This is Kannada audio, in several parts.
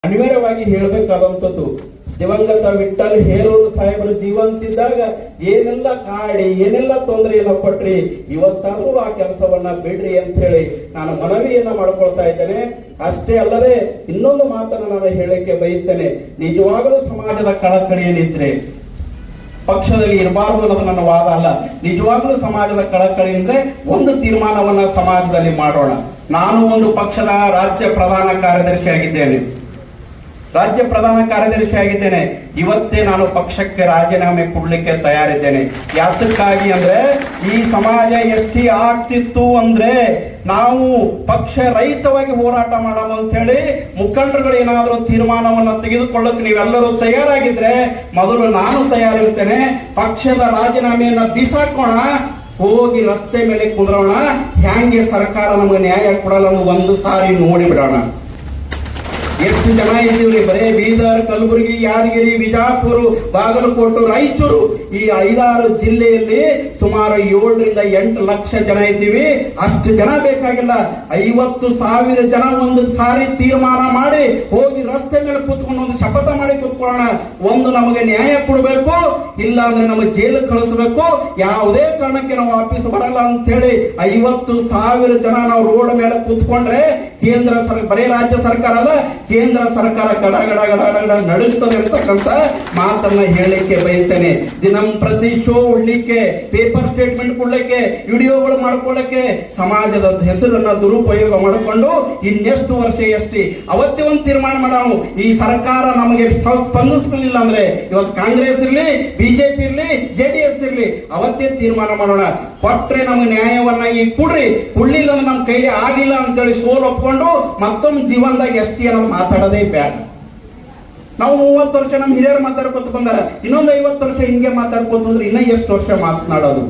ಅನಿವಾರ್ಯವಾಗಿ ಹೇಳಬೇಕಾದಂಥದ್ದು. ದಿವಂಗತ ವಿಠ್ಠಲ್ ಹೇರೂರು ಸಾಹೇಬರು ಜೀವಂತಿದ್ದಾಗ ಏನೆಲ್ಲ ಕಾಡಿ ಏನೆಲ್ಲ ತೊಂದರೆಯನ್ನ ಪಟ್ರಿ, ಇವತ್ತಾದ್ರೂ ಆ ಕೆಲಸವನ್ನ ಬಿಡ್ರಿ ಅಂತ ಹೇಳಿ ನಾನು ಮನವಿಯನ್ನ ಮಾಡ್ಕೊಳ್ತಾ ಇದ್ದೇನೆ. ಅಷ್ಟೇ ಅಲ್ಲದೆ ಇನ್ನೊಂದು ಮಾತನ್ನ ನಾನು ಹೇಳಕ್ಕೆ ಬಯಸ್ತೇನೆ. ನಿಜವಾಗಲೂ ಸಮಾಜದ ಕಳಕಳಿ ಏನಿದ್ರೆ ಪಕ್ಷದಲ್ಲಿ ಇರಬಾರದು ಅನ್ನೋದು ನನ್ನ ವಾದ ಅಲ್ಲ. ನಿಜವಾಗ್ಲೂ ಸಮಾಜದ ಕಳಕಳಿ ಅಂದ್ರೆ ಒಂದು ತೀರ್ಮಾನವನ್ನ ಸಮಾಜದಲ್ಲಿ ಮಾಡೋಣ. ನಾನು ಒಂದು ಪಕ್ಷದ ರಾಜ್ಯ ಪ್ರಧಾನ ಕಾರ್ಯದರ್ಶಿ ಆಗಿದ್ದೇನೆ. ಇವತ್ತೇ ನಾನು ಪಕ್ಷಕ್ಕೆ ರಾಜೀನಾಮೆ ಕೊಡ್ಲಿಕ್ಕೆ ತಯಾರಿದ್ದೇನೆ. ಯಾತಕ್ಕಾಗಿ ಅಂದ್ರೆ ಈ ಸಮಾಜ ಎಷ್ಟಿ ಆಗ್ತಿತ್ತು ಅಂದ್ರೆ ನಾವು ಪಕ್ಷ ರಹಿತವಾಗಿ ಹೋರಾಟ ಮಾಡೋಣ ಅಂತ ಹೇಳಿ ಮುಖಂಡರುಗಳು ಏನಾದರೂ ತೀರ್ಮಾನವನ್ನ ತೆಗೆದುಕೊಳ್ಳಕ್ಕೆ ನೀವೆಲ್ಲರೂ ತಯಾರಾಗಿದ್ರೆ ಮೊದಲು ನಾನು ತಯಾರಿರ್ತೇನೆ. ಪಕ್ಷದ ರಾಜೀನಾಮೆಯನ್ನ ಬಿಸಾಕೋಣ, ಹೋಗಿ ರಸ್ತೆ ಮೇಲೆ ಕುಂದ್ರೋಣ. ಹ್ಯಾಂಗೆ ಸರ್ಕಾರ ನಮಗೆ ನ್ಯಾಯ ಕೊಡಲ್ಲ ಒಂದು ಸಾರಿ ನೋಡಿ ಬಿಡೋಣ. ಎಷ್ಟು ಜನ ಇದ್ದೀವ್ರಿ, ಬರೇ ಬೀದರ್, ಕಲಬುರಗಿ, ಯಾದಗಿರಿ, ವಿಜಾಪುರ, ಬಾಗಲಕೋಟೆ, ರಾಯಚೂರು ಈ 5-6 ಜಿಲ್ಲೆಯಲ್ಲಿ ಸುಮಾರು 7-8 ಲಕ್ಷ ಜನ ಇದ್ದೀವಿ. ಅಷ್ಟು ಜನ ಬೇಕಾಗಿಲ್ಲ, 50,000 ಜನ ಒಂದು ಸಾರಿ ತೀರ್ಮಾನ ಮಾಡಿ ಹೋಗಿ ರಸ್ತೆ ಮೇಲೆ ಕೂತ್ಕೊಂಡು ಒಂದು ಶಪಥ ಮಾಡಿ ಕೂತ್ಕೊಳ್ಳೋಣ. ಒಂದು ನಮಗೆ ನ್ಯಾಯ ಕೊಡಬೇಕು, ಇಲ್ಲ ಅಂದ್ರೆ ನಮಗೆ ಜೈಲು ಕಳಿಸಬೇಕು, ಯಾವುದೇ ಕಾರಣಕ್ಕೆ ನಾವು ವಾಪಸ್ ಬರಲ್ಲ ಅಂತ ಹೇಳಿ 50,000 ಜನ ನಾವು ರೋಡ್ ಮೇಲೆ ಕೂತ್ಕೊಂಡ್ರೆ ಕೇಂದ್ರ ಬರೇ ರಾಜ್ಯ ಸರ್ಕಾರ ಅಲ್ಲ, ಕೇಂದ್ರ ಸರ್ಕಾರ ಗಡ ಗಡ ಗಡ ಗಡ ನಡುತ್ತದೆ ಅಂತಕ್ಕಂಥ ಮಾತನ್ನ ಹೇಳಲಿಕ್ಕೆ ಬಯಸ್ತೇನೆ. ದಿನಂಪ್ರತಿ ಶೋ ಉಡ್ಲಿಕ್ಕೆ, ಪೇಪರ್ ಸ್ಟೇಟ್ಮೆಂಟ್ ಕೊಡ್ಲಿಕ್ಕೆ, ವಿಡಿಯೋಗಳು ಮಾಡ್ಕೊಳ್ಳಕ್ಕೆ ಸಮಾಜದ ಹೆಸರನ್ನ ದುರುಪಯೋಗ ಮಾಡಿಕೊಂಡು ಇನ್ನೆಷ್ಟು ವರ್ಷ ಎಷ್ಟಿ ಅವತ್ತೇ ಒಂದು ತೀರ್ಮಾನ ಮಾಡೋಣ. ಈ ಸರ್ಕಾರ ನಮಗೆ ಸ್ಪಂದಿಸಲಿಲ್ಲ ಅಂದ್ರೆ ಇವತ್ತು ಕಾಂಗ್ರೆಸ್ ಇರ್ಲಿ, ಬಿಜೆಪಿ ಇರ್ಲಿ, ಜೆಡಿಎಸ್ ಇರ್ಲಿ, ಅವತ್ತೇ ತೀರ್ಮಾನ ಮಾಡೋಣ. ಕೊಟ್ರೆ ನಮಗೆ ನ್ಯಾಯವನ್ನ ಈ ಕೊಡ್ಲಿಲ್ಲ ಅಂದ್ರೆ ನಮ್ಮ ಕೈಲಿ ಆಗಿಲ್ಲ ಅಂತೇಳಿ ಸೋಲು ಒಪ್ಕೊಂಡು ಮತ್ತೊಮ್ಮೆ ಜೀವನದಾಗ ಎಷ್ಟಿ ಅನ್ನೋ ಮಾತಾಡೋದೇ ಬೇಡ. ನಾವು 30 ವರ್ಷ ನಮ್ಮ ಹಿರಿಯರು ಮಾತಾಡ್ಕೊತ ಬಂದಾರ, ಇನ್ನೊಂದು 50 ವರ್ಷ ಹಿಂಗೆ ಮಾತಾಡ್ಕೊತಂದ್ರೆ ಇನ್ನ ಎಷ್ಟು ವರ್ಷ ಮಾತನಾಡೋದು.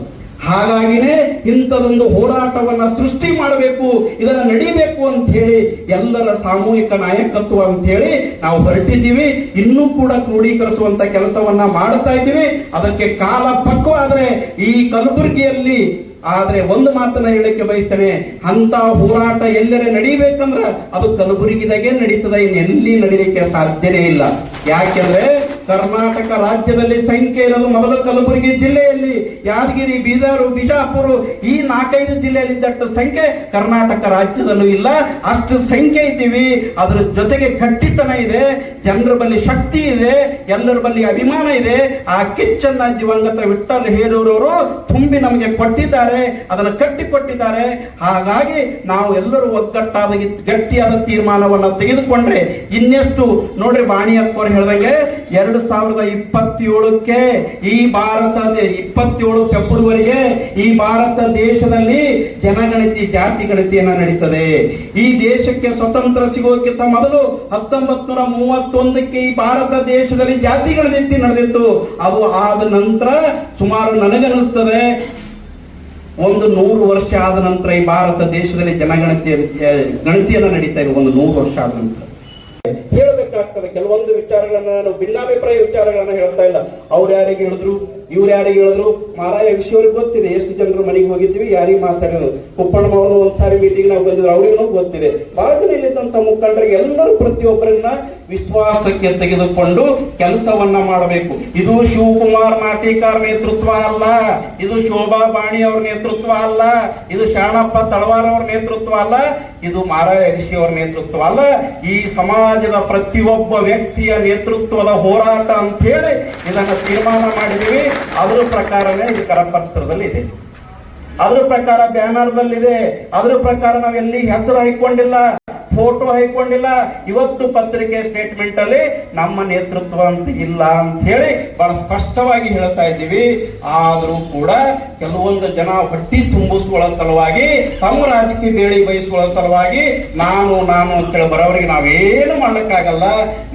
ಹಾಗಾಗಿನೇ ಇಂಥದೊಂದು ಹೋರಾಟವನ್ನ ಸೃಷ್ಟಿ ಮಾಡಬೇಕು, ಇದನ್ನ ನಡಿಬೇಕು ಅಂತ ಹೇಳಿ ಎಲ್ಲರ ಸಾಮೂಹಿಕ ನಾಯಕತ್ವ ಅಂತ ಹೇಳಿ ನಾವು ಹೊರಟಿದ್ದೀವಿ. ಇನ್ನೂ ಕೂಡ ಕ್ರೋಢೀಕರಿಸುವಂತ ಕೆಲಸವನ್ನ ಮಾಡ್ತಾ ಇದ್ದೀವಿ. ಅದಕ್ಕೆ ಕಾಲ ಪಕ್ವ ಆದ್ರೆ ಈ ಕಲಬುರಗಿಯಲ್ಲಿ ಆದ್ರೆ ಒಂದು ಮಾತನ್ನ ಹೇಳಕ್ಕೆ ಬಯಸ್ತೇನೆ, ಅಂತ ಹೋರಾಟ ಎಲ್ಲರೇ ನಡೀಬೇಕಂದ್ರ ಅದು ಕಲಬುರಗಿದಾಗೆ ನಡೀತದೆ, ಇನ್ನೆಲ್ಲಿ ನಡೀಲಿಕ್ಕೆ ಸಾಧ್ಯನೇ ಇಲ್ಲ. ಯಾಕೆಂದ್ರೆ ಕರ್ನಾಟಕ ರಾಜ್ಯದಲ್ಲಿ ಸಂಖ್ಯೆ ಇರೋದು ಮೊದಲು ಕಲಬುರಗಿ ಜಿಲ್ಲೆಯಲ್ಲಿ, ಯಾದಗಿರಿ, ಬೀದರ್, ಬಿಜಾಪುರ ಈ 4-5 ಜಿಲ್ಲೆಯಲ್ಲಿ ಇದ್ದಷ್ಟು ಸಂಖ್ಯೆ ಕರ್ನಾಟಕ ರಾಜ್ಯದಲ್ಲೂ ಇಲ್ಲ. ಅಷ್ಟು ಸಂಖ್ಯೆ ಇದ್ದೀವಿ. ಅದ್ರ ಜೊತೆಗೆ ಗಟ್ಟಿತನ ಇದೆ, ಜನರ ಬಳಿ ಶಕ್ತಿ ಇದೆ, ಎಲ್ಲರ ಬಳಿ ಅಭಿಮಾನ ಇದೆ. ಆ ಕಿಚ್ಚನ್ನ ದಿವಂಗತ ವಿಠ್ಠಲ್ ಹೇರೂರವರು ತುಂಬಿ ನಮಗೆ ಕೊಟ್ಟಿದ್ದಾರೆ, ಅದನ್ನು ಕಟ್ಟಿಕೊಟ್ಟಿದ್ದಾರೆ. ಹಾಗಾಗಿ ನಾವು ಎಲ್ಲರೂ ಒಗ್ಗಟ್ಟಾದ ಗಟ್ಟಿಯಾದ ತೀರ್ಮಾನವನ್ನ ತೆಗೆದುಕೊಂಡ್ರೆ ಇನ್ನೆಷ್ಟು ನೋಡ್ರಿ, ಬಾಣಿ ಅಕ್ಕೋರು ಹೇಳ್ದಂಗೆ 2027ಕ್ಕೆ ಈ ಭಾರತ 27 ಫೆಬ್ರವರಿಗೆ ಈ ಭಾರತ ದೇಶದಲ್ಲಿ ಜನಗಣತಿ, ಜಾತಿ ಗಣತಿಯನ್ನ ನಡೀತದೆ. ಈ ದೇಶಕ್ಕೆ ಸ್ವತಂತ್ರ ಸಿಗೋಕ್ಕಿಂತ ಮೊದಲು 1931ಕ್ಕೆ ಈ ಭಾರತ ದೇಶದಲ್ಲಿ ಜಾತಿ ಗಣತಿ ನಡೆದಿತ್ತು. ಅದು ಆದ ನಂತರ ಸುಮಾರು ನನಗನ್ನಿಸ್ತದೆ ಒಂದು 100 ವರ್ಷ ಆದ ನಂತರ ಈ ಭಾರತ ದೇಶದಲ್ಲಿ ಗಣತಿಯನ್ನ ನಡೀತಾ ಇದೆ. ಒಂದು 100 ವರ್ಷ ಆದ ನಂತರ ಹೇಳಬೇಕಾಗ್ತದೆ. ಕೆಲವೊಂದು ವಿಚಾರಗಳನ್ನ ನಾನು ಭಿನ್ನಾಭಿಪ್ರಾಯ ವಿಚಾರಗಳನ್ನ ಹೇಳ್ತಾ ಇಲ್ಲ. ಅವ್ರು ಯಾರಿಗೆ ಹೇಳಿದ್ರು, ಇವ್ರು ಯಾರಿಗೆ ಹೇಳಿದ್ರು, ಮಾರಾಯ ವಿಷಯವ್ರಿಗೆ ಗೊತ್ತಿದೆ. ಎಷ್ಟು ಜನರು ಮನೆಗೆ ಹೋಗಿದ್ವಿ, ಯಾರಿಗೆ ಮಾತಾಡೋದು. ಕುಪ್ಪಣ್ಣಮ್ಮವರು ಒಂದ್ಸಾರಿ ಮೀಟಿಂಗ್ ನಾವು ಬಂದಿದ್ರು, ಅವ್ರಿಗೂ ಗೊತ್ತಿದೆ. ಬಹಳ ಜನ ಇಲ್ಲಿದ್ದಂತ ಮುಖಂಡರಿಗೆ ಎಲ್ಲರೂ ಪ್ರತಿಯೊಬ್ಬರನ್ನ ವಿಶ್ವಾಸಕ್ಕೆ ತೆಗೆದುಕೊಂಡು ಕೆಲಸವನ್ನ ಮಾಡಬೇಕು. ಇದು ಶಿವಕುಮಾರ್ ನಾಟಿಕಾರ್ ನೇತೃತ್ವ ಅಲ್ಲ, ಇದು ಶೋಭಾ ಬಾಣಿ ಅವ್ರ ನೇತೃತ್ವ ಅಲ್ಲ, ಇದು ಶಾಣಪ್ಪ ತಳವಾರ್ ಅವ್ರ ನೇತೃತ್ವ ಅಲ್ಲ, ಇದು ಮಾರಾಯ ಋಷಿ ಅವರ ನೇತೃತ್ವ ಅಲ್ಲ. ಈ ಸಮಾಜದ ಪ್ರತಿಯೊಬ್ಬ ವ್ಯಕ್ತಿಯ ನೇತೃತ್ವದ ಹೋರಾಟ ಅಂತ ಹೇಳಿ ಇದನ್ನು ತೀರ್ಮಾನ ಮಾಡಿದೀವಿ. ಅದರ ಪ್ರಕಾರನೇ ಇದು ಕರಪತ್ರದಲ್ಲಿ ಇದೆ, ಅದರ ಪ್ರಕಾರ ಬ್ಯಾನರ್ದಲ್ಲಿದೆ, ಅದರ ಪ್ರಕಾರ ನಾವೆಲ್ಲಿ ಹೆಸರು ಹಾಕೊಂಡಿಲ್ಲ, ಫೋಟೋ ಹಾಕೊಂಡಿಲ್ಲ. ಇವತ್ತು ಪತ್ರಿಕೆ ಸ್ಟೇಟ್ಮೆಂಟ್ ಅಲ್ಲಿ ನಮ್ಮ ನೇತೃತ್ವ ಅಂತ ಇಲ್ಲ ಅಂತ ಹೇಳಿ ಬಹಳ ಸ್ಪಷ್ಟವಾಗಿ ಹೇಳ್ತಾ ಇದ್ದೀವಿ. ಆದರೂ ಕೂಡ ಕೆಲವೊಂದು ಜನ ಹೊಟ್ಟಿ ತುಂಬಿಸುವ ಸಲುವಾಗಿ, ತಮ್ಮ ರಾಜಕೀಯ ಬೇಳಿ ಬಯಸುವ ಸಲುವಾಗಿ ನಾನು ಅಂತೇಳಿ ಬರೋವರಿಗೆ ನಾವೇನು ಮಾಡ್ಲಿಕ್ಕಾಗಲ್ಲ.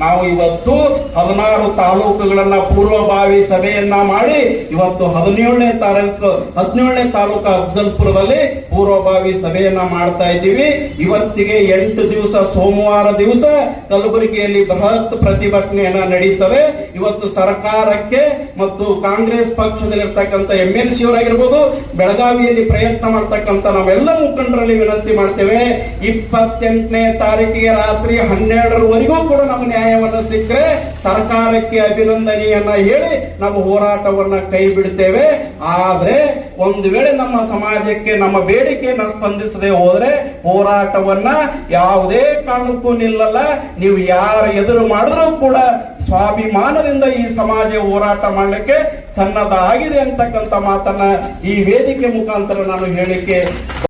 ನಾವು ಇವತ್ತು 16 ತಾಲೂಕುಗಳನ್ನ ಪೂರ್ವಭಾವಿ ಸಭೆಯನ್ನ ಮಾಡಿ ಇವತ್ತು 17ನೇ ತಾಲೂಕು ಅಫ್ಜಲ್ಪುರದಲ್ಲಿ ಪೂರ್ವಭಾವಿ ಸಭೆಯನ್ನ ಮಾಡ್ತಾ ಇದ್ದೀವಿ. ಇವತ್ತಿಗೆ 8 ದಿವಸ ಸೋಮವಾರ ದಿವಸ ಕಲಬುರಗಿಯಲ್ಲಿ ಬೃಹತ್ ಪ್ರತಿಭಟನೆಯನ್ನ ನಡೀತದೆ. ಇವತ್ತು ಸರ್ಕಾರಕ್ಕೆ ಮತ್ತು ಕಾಂಗ್ರೆಸ್ ಪಕ್ಷದಲ್ಲಿರ್ತಕ್ಕಂಥ MLC ಅವರಾಗಿರ್ಬೋದು, ಬೆಳಗಾವಿಯಲ್ಲಿ ಪ್ರಯತ್ನ ಮಾಡ್ತಕ್ಕಂಥ ನಾವೆಲ್ಲ ಮುಖಂಡರಲ್ಲಿ ವಿನಂತಿ ಮಾಡ್ತೇವೆ, 28ನೇ ತಾರೀಕಿಗೆ ರಾತ್ರಿ 12ರವರೆಗೂ ಕೂಡ ನಮಗೆ ನ್ಯಾಯವನ್ನು ಸಿಕ್ಕರೆ ಸರ್ಕಾರಕ್ಕೆ ಅಭಿನಂದನೆಯನ್ನ ಹೇಳಿ ನಾವು ಹೋರಾಟವನ್ನ ಕೈ ಬಿಡ್ತೇವೆ. ಆದ್ರೆ ಒಂದು ವೇಳೆ ನಮ್ಮ ಸಮಾಜಕ್ಕೆ ನಮ್ಮ ಬೇಡಿಕೆಯನ್ನು ಸ್ಪಂದಿಸದೆ ಹೋದ್ರೆ ಹೋರಾಟವನ್ನ ಯಾವುದೇ ಕಾರಣಕ್ಕೂ ನಿಲ್ಲಲ್ಲ. ನೀವು ಯಾರು ಎದುರು ಮಾಡಿದ್ರೂ ಕೂಡ ಸ್ವಾಭಿಮಾನದಿಂದ ಈ ಸಮಾಜ ಹೋರಾಟ ಮಾಡಲಿಕ್ಕೆ ಸನ್ನದ್ಧ ಆಗಿದೆ ಅಂತಕ್ಕಂಥ ಮಾತನ್ನ ಈ ವೇದಿಕೆ ಮುಖಾಂತರ ನಾನು ಹೇಳಿಕೆ